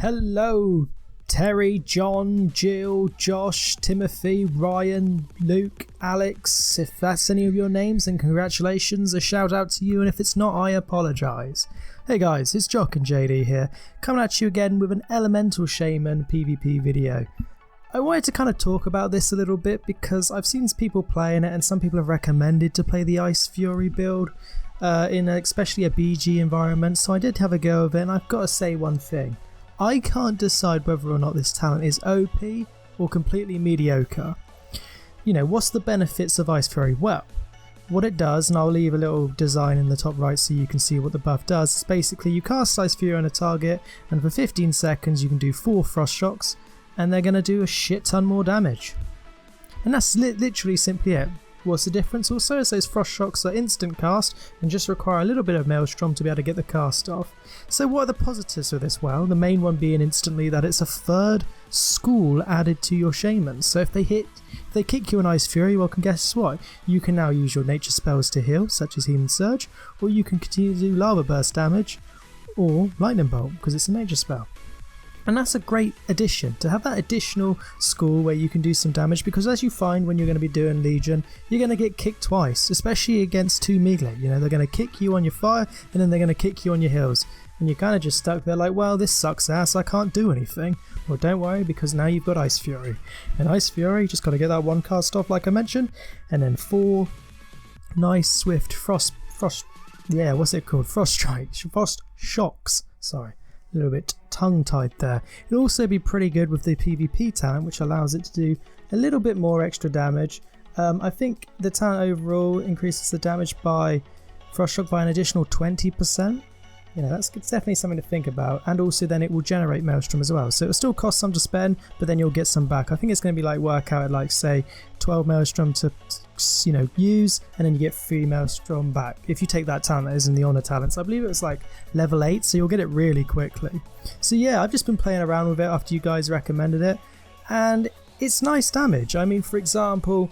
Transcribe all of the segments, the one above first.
Hello, Terry, John, Jill, Josh, Timothy, Ryan, Luke, Alex. If that's any of your names, then congratulations, a shout out to you, and if it's not, I apologise. Hey guys, it's Jock and JD here, coming at you again with an Elemental Shaman PvP video. I wanted to kind of talk about this a little bit because I've seen people playing it and some people have recommended to play the Icefury build in especially a BG environment, so I did have a go of it, and I've got to say one thing. I can't decide whether or not this talent is OP or completely mediocre. You know, what's the benefits of Icefury? Well, what it does, and I'll leave a little design in the top right so you can see what the buff does, is basically you cast Icefury on a target and for 15 seconds you can do 4 frost shocks and they're going to do a shit ton more damage. And that's literally simply it. What's the difference also is those frost shocks are instant cast and just require a little bit of maelstrom to be able to get the cast off. So what are the positives of this? Well, the main one being instantly that it's a third school added to your shaman. So if they kick you an Icefury, well, guess what? You can now use your nature spells to heal, such as Healing Surge, or you can continue to do lava burst damage or lightning bolt because it's a nature spell. And that's a great addition, to have that additional school where you can do some damage, because as you find when you're going to be doing Legion, you're going to get kicked twice, especially against 2 melee. You know, they're going to kick you on your fire and then they're going to kick you on your heals. And you're kind of just stuck there like, well, this sucks ass, I can't do anything. Well, don't worry, because now you've got Icefury. And Icefury, just got to get that one cast off like I mentioned, and then 4 nice swift frost shocks, sorry. A little bit tongue-tied there. It'll also be pretty good with the PvP talent, which allows it to do a little bit more extra damage. I think the talent overall increases the damage by Frost Shock by an additional 20%. You know, that's definitely something to think about, and also then it will generate Maelstrom as well. So it'll still cost some to spend, but then you'll get some back. I think it's going to be like work out at like say 12 Maelstrom to use, and then you get 3 Maelstrom back. If you take that talent that is in the Honor talents, I believe it was like level 8, so you'll get it really quickly. So yeah, I've just been playing around with it after you guys recommended it, and it's nice damage. I mean, for example,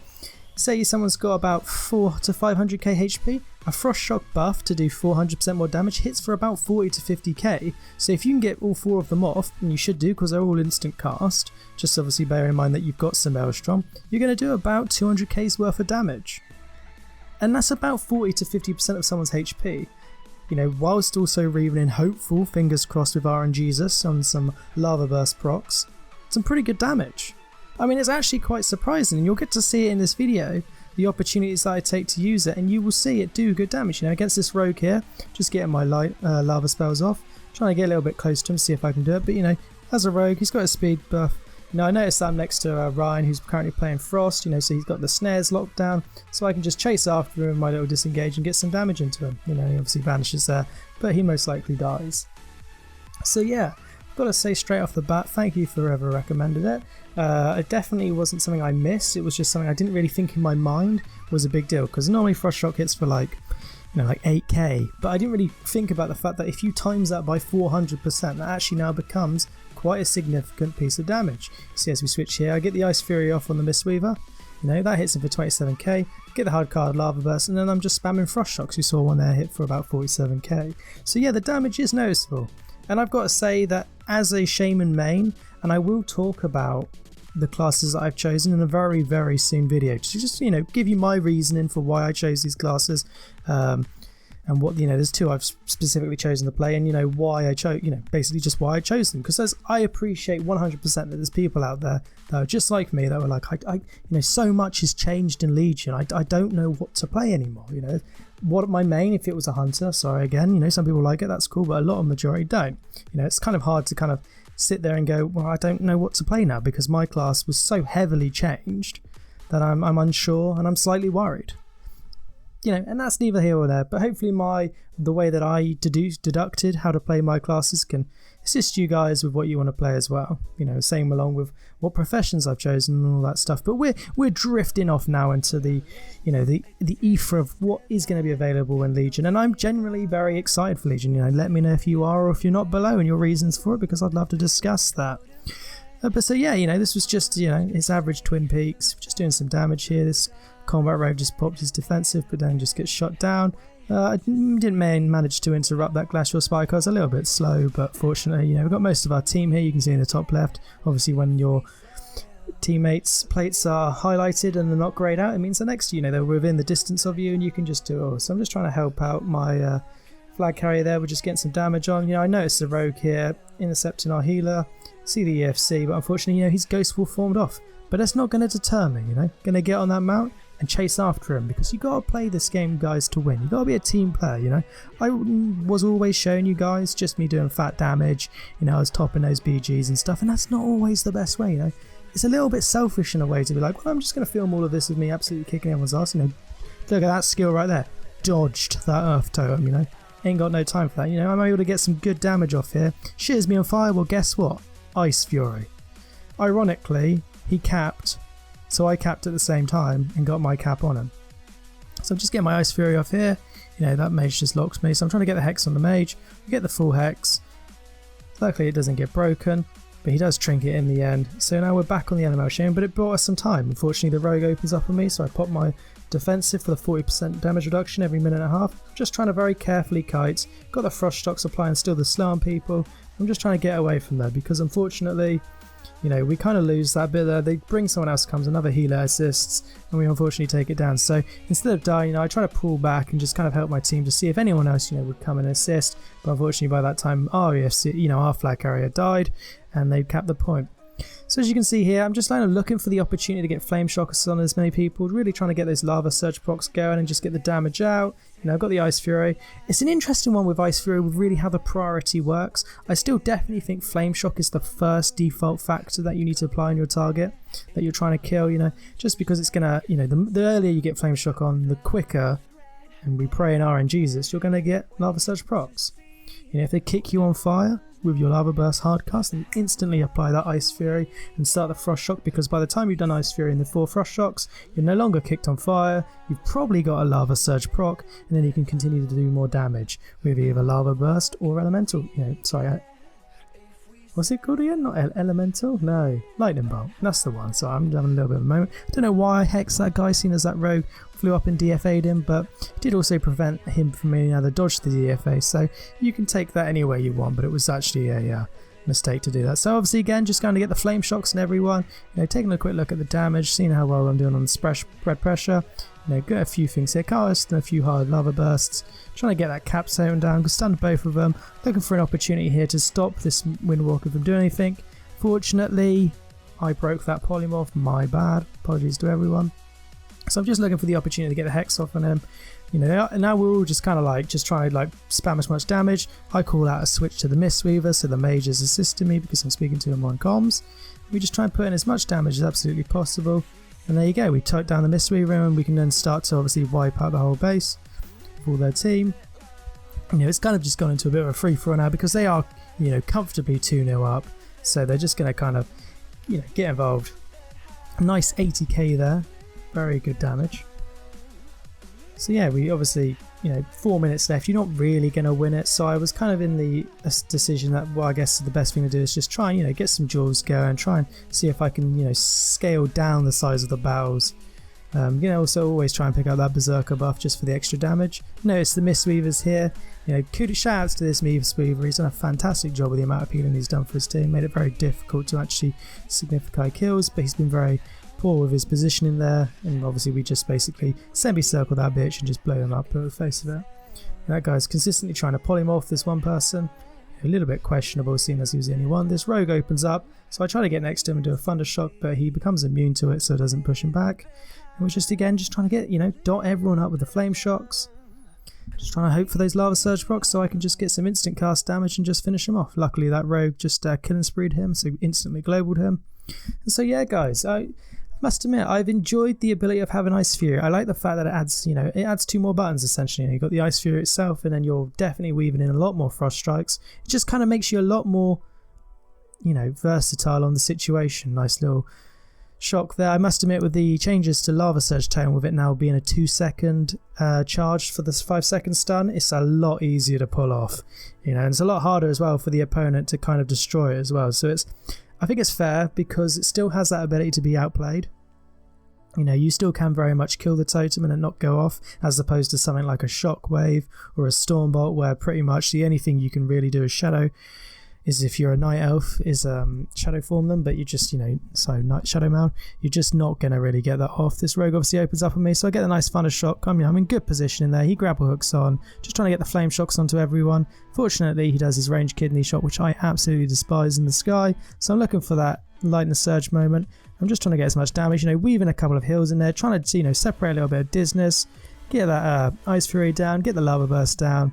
say someone's got about 4 to 500k HP, a Frost Shock buff to do 400% more damage hits for about 40 to 50k, so if you can get all 4 of them off, and you should do because they're all instant cast, just obviously bear in mind that you've got some Maelstrom, you're going to do about 200k's worth of damage. And that's about 40 to 50% of someone's HP. You know, whilst also remaining hopeful, fingers crossed with RNGesus on some Lava Burst procs, some pretty good damage. I mean, it's actually quite surprising, and you'll get to see it in this video, the opportunities that I take to use it, and you will see it do good damage. You know, against this rogue here, just getting my lava spells off, trying to get a little bit close to him, see if I can do it, but you know, as a rogue, he's got a speed buff. You know, I noticed that I'm next to Ryan, who's currently playing Frost, you know, so he's got the snares locked down, so I can just chase after him with my little disengage and get some damage into him. You know, he obviously vanishes there, but he most likely dies. So yeah, gotta say straight off the bat, thank you for whoever recommended it. It definitely wasn't something I missed, it was just something I didn't really think in my mind was a big deal, because normally Frost Shock hits for like, you know, like 8k, but I didn't really think about the fact that if you times that by 400%, that actually now becomes quite a significant piece of damage. See, as we switch here, I get the Icefury off on the Mistweaver, you know, that hits him for 27k, get the hard card Lava Burst, and then I'm just spamming Frost Shocks. You saw one there hit for about 47k. So yeah, the damage is noticeable. And I've got to say that as a Shaman main, and I will talk about the classes that I've chosen in a very, very soon video, to just, you know, give you my reasoning for why I chose these classes, and what, you know, there's 2 I've specifically chosen to play, and you know why I chose, you know, basically just why I chose them, because I appreciate 100% that there's people out there that are just like me, that were like, I you know, so much has changed in Legion, I don't know what to play anymore, you know. What my main, if it was a hunter, sorry again, you know, some people like it, that's cool, but a lot of majority don't. You know, it's kind of hard to kind of sit there and go, well, I don't know what to play now, because my class was so heavily changed that I'm unsure and I'm slightly worried. You know, and that's neither here or there, but hopefully the way that I deducted how to play my classes can assist you guys with what you want to play as well. You know, same along with what professions I've chosen and all that stuff. But we're drifting off now into the, you know, the ether of what is going to be available in Legion, and I'm generally very excited for Legion. You know, let me know if you are or if you're not below and your reasons for it, because I'd love to discuss that. But so yeah, you know, this was just, you know, it's average Twin Peaks, just doing some damage here. This combat rogue just popped his defensive, but then just gets shot down. I didn't manage to interrupt that glacial spike. I was a little bit slow, but fortunately, you know, we've got most of our team here. You can see in the top left. Obviously, when your teammates' plates are highlighted and they're not grayed out, it means they're next to you. You know, they're within the distance of you, and you can just do it all. So I'm just trying to help out my flag carrier there. We're just getting some damage on. You know, I noticed the rogue here intercepting our healer. See the EFC, but unfortunately, you know, his ghost will formed off. But that's not going to deter me. You know, going to get on that mount and chase after him, because you got to play this game, guys, to win. You got to be a team player, you know. I was always showing you guys just me doing fat damage, you know. I was topping those BGs and stuff, and that's not always the best way, you know. It's a little bit selfish in a way to be like, well, I'm just going to film all of this with me absolutely kicking everyone's ass, you know. Look at that skill right there, dodged that earth totem, you know. Ain't got no time for that, you know. I'm able to get some good damage off here. Shears me on fire. Well, guess what? Icefury. Ironically, he capped, so I capped at the same time and got my cap on him. So I'm just getting my Icefury off here. You know, that mage just locks me, so I'm trying to get the hex on the mage. We get the full hex. Luckily it doesn't get broken, but he does trinket in the end. So now we're back on the NML Shaman, but it brought us some time. Unfortunately, the rogue opens up on me, so I pop my defensive for the 40% damage reduction every minute and a half. Just trying to very carefully kite. Got the frost stocks applying still the slow on people. I'm just trying to get away from there, because unfortunately, you know, we kind of lose that bit there. They bring someone else, comes another healer assists, and we unfortunately take it down. So instead of dying, you know, I try to pull back and just kind of help my team to see if anyone else, you know, would come and assist. But unfortunately, by that time, our EFC, you know, our flag carrier died, and they capped the point. So as you can see here, I'm just kind of looking for the opportunity to get flame shockers on as many people, really trying to get those lava surge procs going and just get the damage out. You know, I've got the Icefury. It's an interesting one with Icefury, with really how the priority works. I still definitely think flame shock is the first default factor that you need to apply on your target that you're trying to kill, you know, just because it's gonna, you know, the earlier you get flame shock on, the quicker, and we pray in RNGesus, you're gonna get lava surge procs. You know, if they kick you on fire with your lava burst hardcast, then instantly apply that Icefury and start the frost shock, because by the time you've done Icefury and the 4 frost shocks, you're no longer kicked on fire, you've probably got a lava surge proc, and then you can continue to do more damage with either lava burst or elemental, you know, sorry, what's it called again? Not elemental? No, lightning bolt. That's the one. So I'm having a little bit of a moment. I don't know why I hexed that guy, seeing as that rogue flew up and DFA'd him, but it did also prevent him from being able to dodge the DFA. So you can take that any way you want, but it was actually a mistake to do that. So obviously, again, just going to get the flame shocks and everyone. You know, taking a quick look at the damage, seeing how well I'm doing on the spread pressure. You know, got a few things here, cast and a few hard lava bursts. Trying to get that cap zone down, stunned both of them. Looking for an opportunity here to stop this Windwalker from doing anything. Fortunately, I broke that polymorph. My bad. Apologies to everyone. So I'm just looking for the opportunity to get the hex off on him. You know, now we're all just kind of like trying to like spam as much damage. I call out a switch to the Mistweaver, so the mage is assisting me because I'm speaking to him on comms. We just try and put in as much damage as absolutely possible. And there you go, we took down the Mistweaver, and we can then start to obviously wipe out the whole base of all their team. You know, it's kind of just gone into a bit of a free-for-all now, because they are, you know, comfortably 2-0 up. So they're just going to kind of, you know, get involved. Nice 80k there. Very good damage. So yeah, we obviously, you know, 4 minutes left. You're not really going to win it. So I was kind of in the decision that, well, I guess the best thing to do is just try and, you know, get some jewels going, try and see if I can, you know, scale down the size of the battles. You know, also always try and pick up that Berserker buff just for the extra damage. Notice the Mistweaver's here. You know, shout outs to this Mistweaver. He's done a fantastic job with the amount of healing he's done for his team. Made it very difficult to actually signify kills, but he's been very poor with his positioning there, and obviously we just basically semicircle that bitch and just blow him up at the face of it. And that guy's consistently trying to polymorph this one person. A little bit questionable, seeing as he was the only one. This rogue opens up, so I try to get next to him and do a thunder shock, but he becomes immune to it, so it doesn't push him back. And we're just again just trying to get, you know, dot everyone up with the flame shocks. Just trying to hope for those lava surge procs so I can just get some instant cast damage and just finish him off. Luckily that rogue just killing spreed him, so instantly globaled him. And so yeah, guys, I must admit, I've enjoyed the ability of having Icefury. I like the fact that it adds, you know, it adds 2 more buttons essentially. You know, you've got the Icefury itself, and then you're definitely weaving in a lot more frost strikes. It just kind of makes you a lot more, you know, versatile on the situation. Nice little shock there. I must admit, with the changes to Lava Surge Tone, with it now being a 2-second charge for this 5-second stun, it's a lot easier to pull off. You know, and it's a lot harder as well for the opponent to kind of destroy it as well. So I think it's fair, because it still has that ability to be outplayed. You know, you still can very much kill the totem and it not go off, as opposed to something like a shockwave or a stormbolt, where pretty much the only thing you can really do as shadow is, if you're a night elf, is shadow form them, but you just, you know, so night shadow meld, you're just not going to really get that off. This rogue obviously opens up on me, so I get a nice thunder shock. I mean, I'm in good position in there. He grapple hooks on, just trying to get the flame shocks onto everyone. Fortunately, he does his ranged kidney shot, which I absolutely despise in the sky, so I'm looking for that lightning surge moment. I'm just trying to get as much damage, you know, weaving a couple of heals in there, trying to, you know, separate a little bit of dizziness, get that Icefury down, get the lava burst down.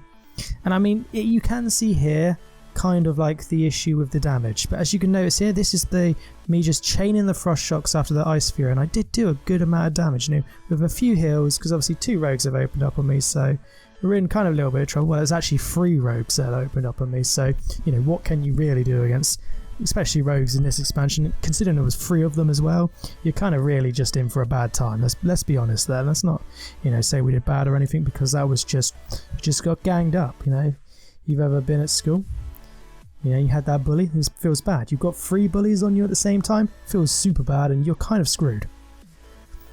And I mean, you can see here kind of like the issue with the damage, but as you can notice here, this is me just chaining the frost shocks after the Icefury, and I did do a good amount of damage, you know, with a few heals, because obviously 2 rogues have opened up on me, so we're in kind of a little bit of trouble. Well, there's actually 3 rogues that opened up on me, so, you know, what can you really do against especially rogues in this expansion? Considering there was 3 of them as well, you're kind of really just in for a bad time. Let's be honest there. Let's not, you know, say we did bad or anything, because that was just got ganged up. You know, you've ever been at school, you know, you had that bully, it feels bad. You've got 3 bullies on you at the same time, feels super bad, and you're kind of screwed.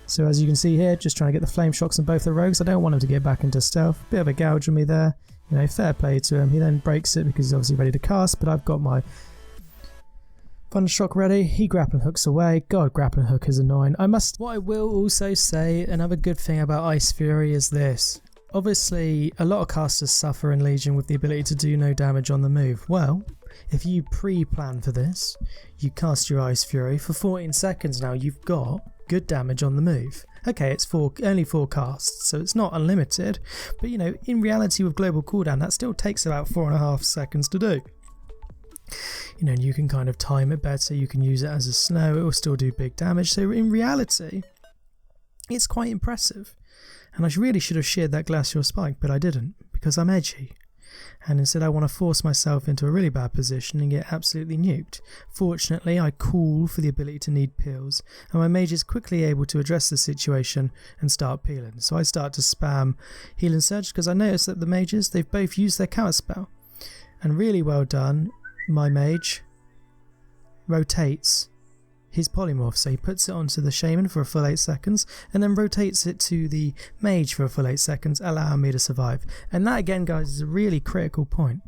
So as you can see here, just trying to get the flame shocks on both the rogues. I don't want him to get back into stealth. Bit of a gouge on me there, you know, fair play to him. He then breaks it because he's obviously ready to cast, but I've got my thunder shock ready. He grappling hooks away. God, grappling hook is annoying. What I will also say, another good thing about Icefury is this. Obviously, a lot of casters suffer in Legion with the ability to do no damage on the move. Well, if you pre-plan for this, you cast your Icefury for 14 seconds now, you've got good damage on the move. Okay, it's only 4 casts, so it's not unlimited, but you know, in reality with global cooldown, that still takes about 4.5 seconds to do. You know, and you can kind of time it better, you can use it as a snow, it will still do big damage, so in reality, it's quite impressive. And I really should have sheared that glacial spike, but I didn't, because I'm edgy. And instead I want to force myself into a really bad position and get absolutely nuked. Fortunately, I call for the ability to need peels, and my mage is quickly able to address the situation and start peeling. So I start to spam heal and surge, because I noticed that the mages, they've both used their counter spell. And really well done, my mage rotates his polymorph, so he puts it onto the Shaman for a full 8 seconds and then rotates it to the mage for a full 8 seconds, allowing me to survive. And that again, guys, is a really critical point.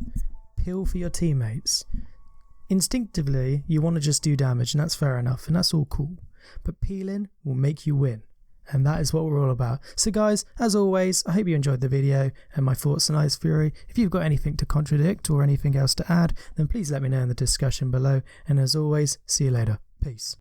Peel for your teammates. Instinctively you want to just do damage, and that's fair enough, and that's all cool, but peeling will make you win, and that is what we're all about. So guys, as always, I hope you enjoyed the video and my thoughts on Icefury. If you've got anything to contradict or anything else to add, then please let me know in the discussion below, and as always, see you later. Peace.